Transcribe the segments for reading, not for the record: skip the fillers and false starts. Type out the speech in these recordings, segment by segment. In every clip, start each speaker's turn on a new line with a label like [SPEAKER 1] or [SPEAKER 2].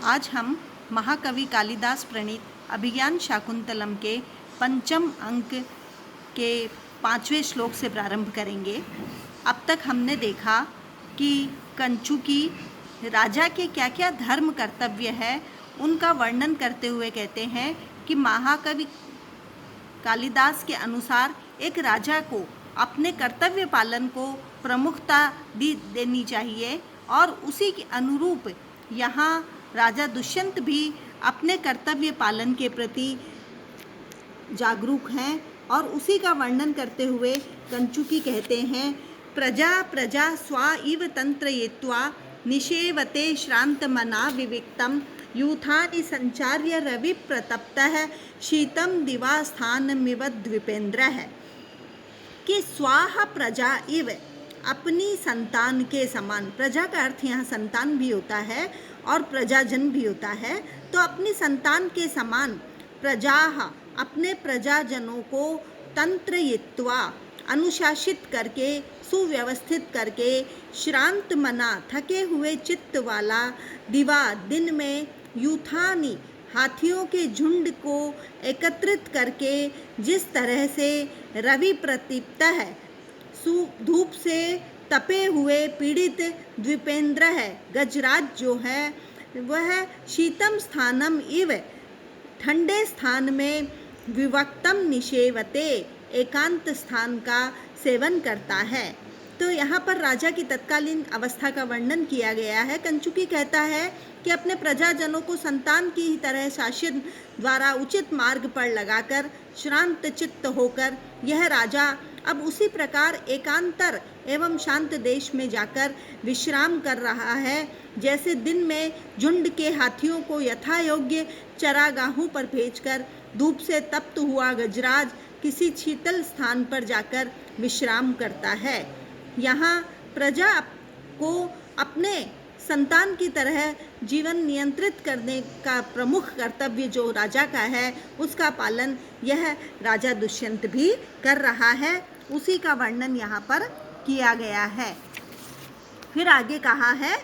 [SPEAKER 1] आज हम महाकवि कालिदास प्रणीत अभिज्ञान शाकुंतलम के पंचम अंक के 5वें श्लोक से प्रारंभ करेंगे। अब तक हमने देखा कि कंचुकी राजा के क्या क्या धर्म कर्तव्य है उनका वर्णन करते हुए कहते हैं कि महाकवि कालिदास के अनुसार एक राजा को अपने कर्तव्य पालन को प्रमुखता देनी चाहिए और उसी के अनुरूप यहाँ राजा दुष्यंत भी अपने कर्तव्य पालन के प्रति जागरूक हैं और उसी का वर्णन करते हुए कंचुकी कहते हैं, प्रजा प्रजा स्वा इव तंत्रयित्वा निषेवते श्रांतमना विविक्तम यूथानि संचार्य रवि प्रतप्तः शीतम दिवा स्थानमिव द्विपेन्द्रः। कि स्वाहा प्रजा इव अपनी संतान के समान, प्रजा का अर्थ यहाँ संतान भी होता है और प्रजाजन भी होता है, तो अपनी संतान के समान प्रजा अपने प्रजाजनों को तंत्रयित्वा अनुशासित करके सुव्यवस्थित करके श्रांत मना थके हुए चित्त वाला दिवा दिन में यूथानी हाथियों के झुंड को एकत्रित करके जिस तरह से रवि प्रतीप्त है धूप से तपे हुए पीड़ित द्विपेंद्र है गजराज जो है वह शीतम स्थानम इव ठंडे स्थान में विवक्तम निषेवते एकांत स्थान का सेवन करता है। तो यहाँ पर राजा की तत्कालीन अवस्था का वर्णन किया गया है। कंचुकी कहता है कि अपने प्रजाजनों को संतान की ही तरह शासन द्वारा उचित मार्ग पर लगाकर श्रांत चित्त होकर यह राजा अब उसी प्रकार एकांतर एवं शांत देश में जाकर विश्राम कर रहा है, जैसे दिन में झुंड के हाथियों को यथा योग्य चरागाहों पर भेजकर धूप से तप्त हुआ गजराज किसी शीतल स्थान पर जाकर विश्राम करता है। यहाँ प्रजा को अपने संतान की तरह जीवन नियंत्रित करने का प्रमुख कर्तव्य जो राजा का है उसका पालन यह राजा दुष्यंत भी कर रहा है, उसी का वर्णन यहाँ पर किया गया है। फिर आगे कहा है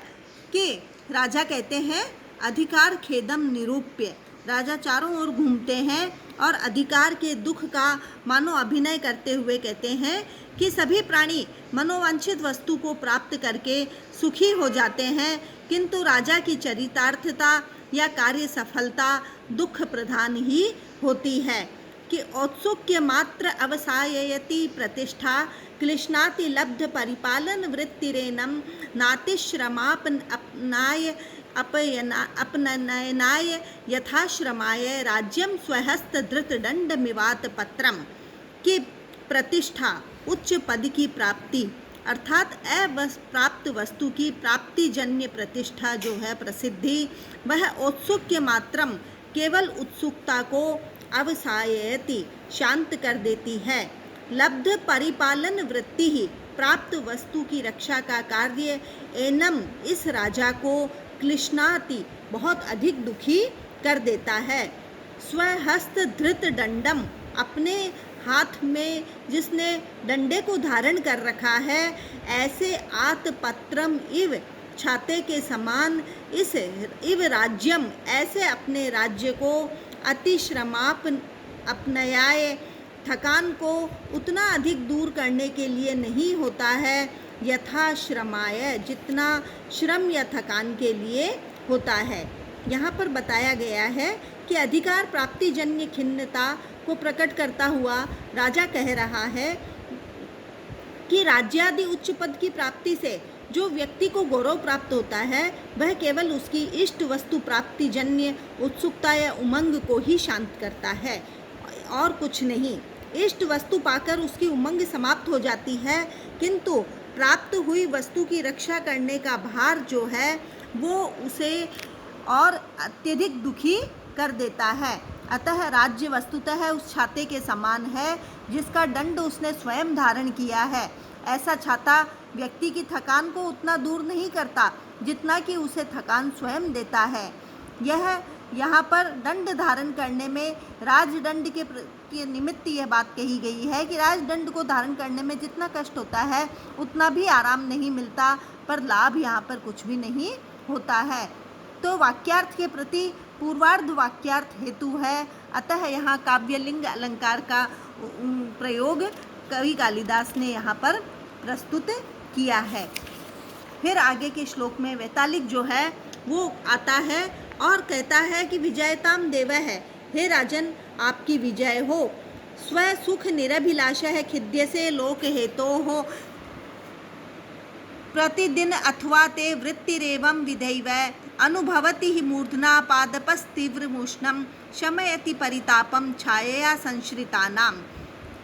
[SPEAKER 1] कि राजा कहते हैं अधिकार खेदम निरूप्य, राजा चारों ओर घूमते हैं और अधिकार के दुख का मानो अभिनय करते हुए कहते हैं कि सभी प्राणी मनोवांछित वस्तु को प्राप्त करके सुखी हो जाते हैं, किंतु राजा की चरितार्थता या कार्य सफलता दुख प्रधान ही होती है। कि औत्सुक्य मात्र अवसाययति प्रतिष्ठा क्लिश्नाति लब्ध परिपालन वृत्तिरेनम नातिश्रमापनाय अपनयनाय यथाश्रमाय राज्यम स्वहस्त धृतदंड मिवात पत्रम। कि प्रतिष्ठा उच्च पद की प्राप्ति अर्थात प्राप्त वस्तु की प्राप्तिजन्य प्रतिष्ठा जो है प्रसिद्धि, वह औत्सुक्य मात्रम केवल उत्सुकता को अवसाययति शांत कर देती है। लब्ध परिपालन वृत्ति ही प्राप्त वस्तु की रक्षा का कार्य एनम इस राजा को क्लिश्नाति बहुत अधिक दुखी कर देता है। स्वहस्त धृत दंडम अपने हाथ में जिसने डंडे को धारण कर रखा है, ऐसे आतपत्रम इव छाते के समान इस इव राज्यम ऐसे अपने राज्य को अपनयाय थकान को उतना अधिक दूर करने के लिए नहीं होता है, यथाश्रमाय जितना श्रम या थकान के लिए होता है। यहाँ पर बताया गया है कि अधिकार प्राप्ति जन्य खिन्नता को प्रकट करता हुआ राजा कह रहा है कि राज्यादि उच्च पद की प्राप्ति से जो व्यक्ति को गौरव प्राप्त होता है वह केवल उसकी इष्ट वस्तु प्राप्ति जन्य उत्सुकता या उमंग को ही शांत करता है और कुछ नहीं। इष्ट वस्तु पाकर उसकी उमंग समाप्त हो जाती है, किंतु प्राप्त हुई वस्तु की रक्षा करने का भार जो है वो उसे और अत्यधिक दुखी कर देता है। अतः राज्य वस्तुतः उस छाते के समान है जिसका दंड उसने स्वयं धारण किया है। ऐसा छाता व्यक्ति की थकान को उतना दूर नहीं करता जितना कि उसे थकान स्वयं देता है। यह यहाँ पर दंड धारण करने में राजदंड के निमित्त यह बात कही गई है कि राजदंड को धारण करने में जितना कष्ट होता है उतना भी आराम नहीं मिलता, पर लाभ यहाँ पर कुछ भी नहीं होता है। तो वाक्यार्थ के प्रति पूर्वार्ध वाक्यार्थ हेतु है, अतः यहाँ काव्यलिंग अलंकार का प्रयोग कवि कालिदास ने यहाँ पर प्रस्तुत किया है। फिर आगे के श्लोक में वैतालिक जो है वो आता है और कहता है कि विजयताम देव है, हे राजन आपकी विजय हो। स्व सुख निरभिलाष है, खिद्य से लोक हेतो हो। प्रतिदिन अथवा ते वृत्तिरेवं विधैव अनुभवति हि मूर्धना पादपस्तीव्रमुष्णं शमयति परितापम छायया संश्रितानाम।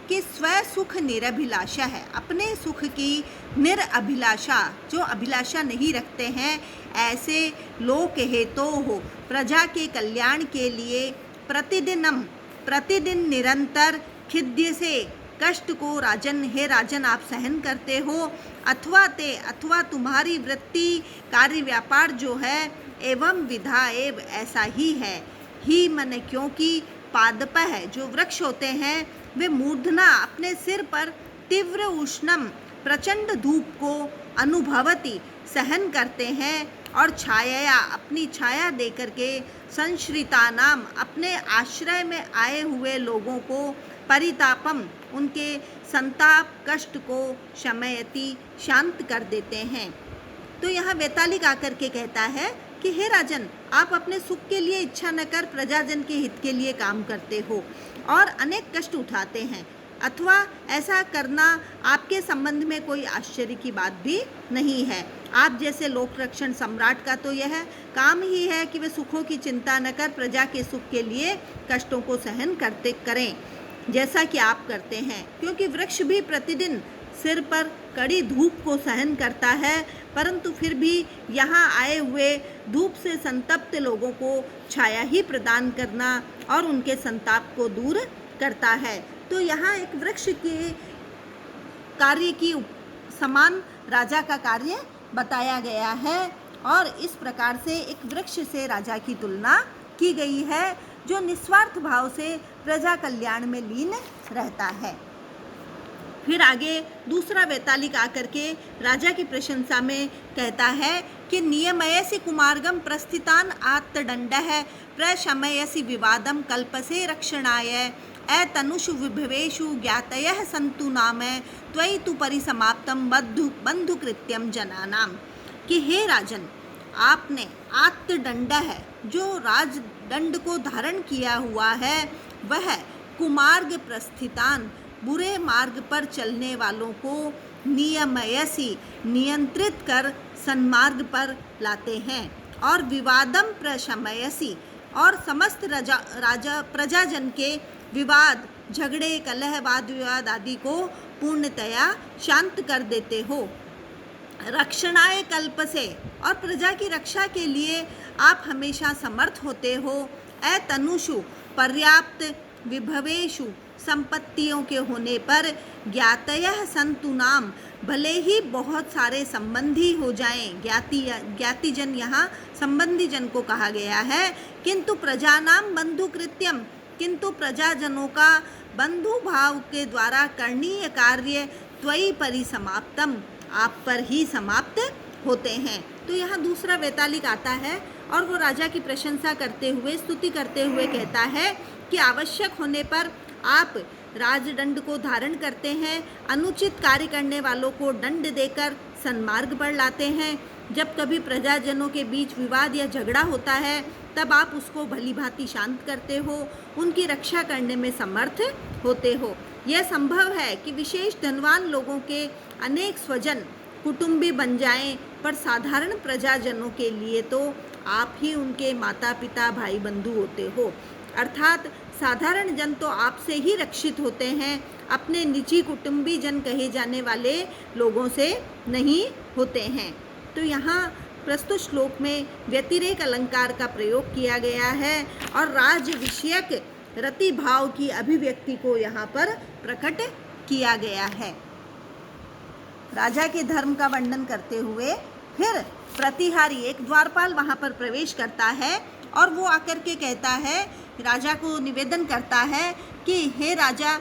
[SPEAKER 1] कि स्व सुख निरभिलाषा है, अपने सुख की निरअभिलाषा, जो अभिलाषा नहीं रखते हैं, ऐसे लोक हेतो हो, प्रजा के कल्याण के लिए प्रतिदिन निरंतर खिद्य से कष्ट को राजन, हे राजन आप सहन करते हो। अथवा तुम्हारी वृत्ति कार्य व्यापार जो है एवं विधा एव ऐसा ही है। ही मन क्योंकि पादप है, जो वृक्ष होते हैं वे मूर्धना अपने सिर पर तीव्र उष्णम प्रचंड धूप को अनुभवती सहन करते हैं, और छाया अपनी छाया देकर के संश्रिता नाम अपने आश्रय में आए हुए लोगों को परितापम उनके संताप कष्ट को शमयति शांत कर देते हैं। तो यहाँ वैतालिक आकर के कहता है कि हे राजन आप अपने सुख के लिए इच्छा न कर प्रजाजन के हित के लिए काम करते हो और अनेक कष्ट उठाते हैं, अथवा ऐसा करना आपके संबंध में कोई आश्चर्य की बात भी नहीं है। आप जैसे लोक रक्षण सम्राट का तो यह काम ही है कि वे सुखों की चिंता न कर प्रजा के सुख के लिए कष्टों को सहन करें, जैसा कि आप करते हैं। क्योंकि वृक्ष भी प्रतिदिन सिर पर कड़ी धूप को सहन करता है, परंतु फिर भी यहाँ आए हुए धूप से संतप्त लोगों को छाया ही प्रदान करना और उनके संताप को दूर करता है। तो यहाँ एक वृक्ष के कार्य की समान राजा का कार्य बताया गया है, और इस प्रकार से एक वृक्ष से राजा की तुलना की गई है जो निस्वार्थ भाव से प्रजा कल्याण में लीन रहता है। फिर आगे दूसरा वैतालिक आकर के राजा की प्रशंसा में कहता है कि नियमयसि कुमार्गम प्रस्थितान आत्तदंडः प्रशमयसि विवादम कल्पसे रक्षणाय तनुषु विभवेषु ज्ञातयः सन्तु नाम त्वयि तु परिसमाप्तम बंधुकृत्यम जनानाम। कि हे राजन आपने आत्तदंड है, जो राजदंड को धारण किया हुआ है, वह कुमार्ग प्रस्थितान बुरे मार्ग पर चलने वालों को नियमयसि नियंत्रित कर सन्मार्ग पर लाते हैं, और विवादम प्रशमयसि और समस्त राजा प्रजाजन के विवाद झगड़े कलह वाद विवाद आदि को पूर्णतया शांत कर देते हो। रक्षणाय कल्प से और प्रजा की रक्षा के लिए आप हमेशा समर्थ होते हो। तनुषु पर्याप्त विभवेषु संपत्तियों के होने पर ज्ञातयः सन्तु नाम भले ही बहुत सारे संबंधी हो जाएं, ज्ञातिजन यहाँ संबंधी जन को कहा गया है, किंतु प्रजानाम बंधुकृत्यम किंतु प्रजाजनों का बंधु भाव के द्वारा करणीय कार्य त्वयि परिसमाप्तम आप पर ही समाप्त होते हैं। तो यहाँ दूसरा वैतालिक आता है और वो राजा की प्रशंसा करते हुए स्तुति करते हुए कहता है कि आवश्यक होने पर आप राजदंड को धारण करते हैं, अनुचित कार्य करने वालों को दंड देकर सन्मार्ग पर लाते हैं। जब कभी प्रजाजनों के बीच विवाद या झगड़ा होता है तब आप उसको भली भांति शांत करते हो, उनकी रक्षा करने में समर्थ होते हो। यह संभव है कि विशेष धनवान लोगों के अनेक स्वजन कुटुंबी बन जाएं, पर साधारण प्रजाजनों के लिए तो आप ही उनके माता पिता भाई बंधु होते हो, अर्थात साधारण जन तो आपसे ही रक्षित होते हैं, अपने निजी कुटुंबी जन कहे जाने वाले लोगों से नहीं होते हैं। तो यहाँ प्रस्तुत श्लोक में व्यतिरेक अलंकार का प्रयोग किया गया है और राज विषयक रति भाव की अभिव्यक्ति को यहाँ पर प्रकट किया गया है। राजा के धर्म का वर्णन करते हुए फिर प्रतिहारी एक द्वारपाल वहाँ पर प्रवेश करता है और वो आकर के कहता है, राजा को निवेदन करता है कि हे राजा,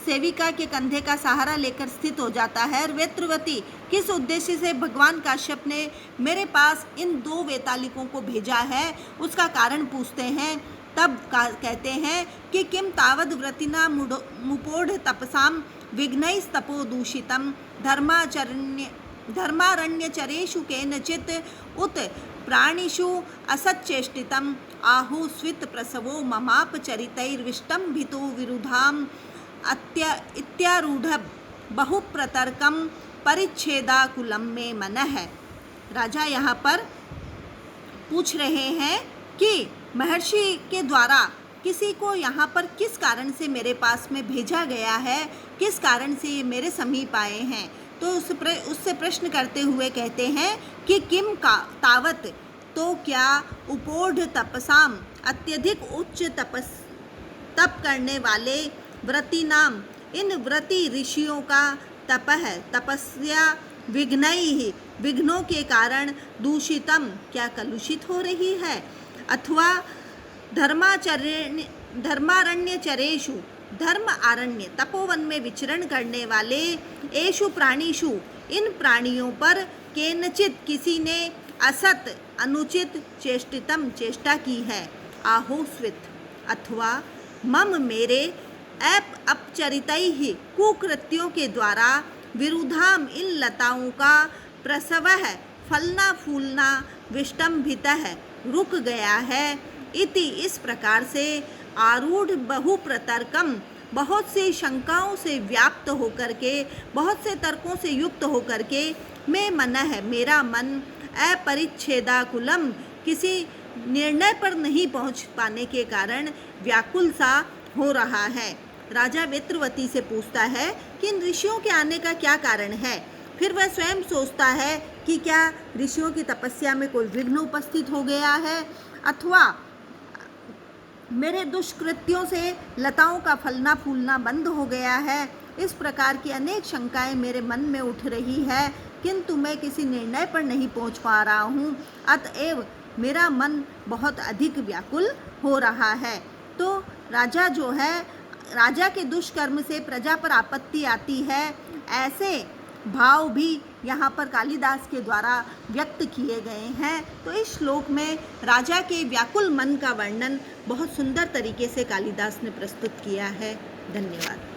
[SPEAKER 1] सेविका के कंधे का सहारा लेकर स्थित हो जाता है। और वेत्रवती, किस उद्देश्य से भगवान काश्यप ने मेरे पास इन 2 वेतालिकों को भेजा है, उसका कारण पूछते हैं। तब कहते हैं कि किम तावद व्रतिना मुपोढ़ तपसाम विघ्नैस्तपो दूषितम धर्मारण्यचरेषु केनचित् उत प्राणिषु असच्चेष्टितम् आहु स्वित प्रसवो ममापचरितैर्विष्टम्भितो विरुधाम इत्यारूढ़ बहुप्रतर्कम परिच्छेदाकुलम में मनः। राजा यहाँ पर पूछ रहे हैं कि महर्षि के द्वारा किसी को यहाँ पर किस कारण से मेरे पास में भेजा गया है, किस कारण से ये मेरे समीप आए हैं। तो उससे प्रश्न करते हुए कहते हैं कि किम का तावत, तो क्या उपोढ़ तपसाम, अत्यधिक उच्च तप करने वाले व्रती नाम, इन व्रती ऋषियों का तपस्या विघ्नैः, विघ्नों के कारण दूषितम, क्या कलुषित हो रही है, अथवा धर्मारण्यचरेषु, धर्म आरण्य तपोवन में विचरण करने वाले, एषु प्राणीषु, इन प्राणियों पर, केनचित किसी ने, असत अनुचित, चेष्टितम चेष्टा की है, आहोस्वित अथवा मम मेरे, अपचरितैः कुकृत्यों के द्वारा, विरुधाम इन लताओं का, प्रसवः फलना फूलना, विष्टम्भितः रुक गया है, इति इस प्रकार से, आरूढ़ बहुप्रतर्कम, बहुत से शंकाओं से व्याप्त होकर के, बहुत से तर्कों से युक्त होकर के, मैं मनः, मेरा मन, अपरिच्छेदाकुलम, किसी निर्णय पर नहीं पहुंच पाने के कारण व्याकुल सा हो रहा है। राजा वेत्रवती से पूछता है कि इन ऋषियों के आने का क्या कारण है। फिर वह स्वयं सोचता है कि क्या ऋषियों की तपस्या में कोई विघ्न उपस्थित हो गया है, अथवा मेरे दुष्कृत्यों से लताओं का फलना फूलना बंद हो गया है। इस प्रकार की अनेक शंकाएं मेरे मन में उठ रही है, किंतु मैं किसी निर्णय पर नहीं पहुंच पा रहा हूं, अतएव मेरा मन बहुत अधिक व्याकुल हो रहा है। तो राजा जो है, राजा के दुष्कर्म से प्रजा पर आपत्ति आती है, ऐसे भाव भी यहाँ पर कालिदास के द्वारा व्यक्त किए गए हैं। तो इस श्लोक में राजा के व्याकुल मन का वर्णन बहुत सुंदर तरीके से कालिदास ने प्रस्तुत किया है। धन्यवाद।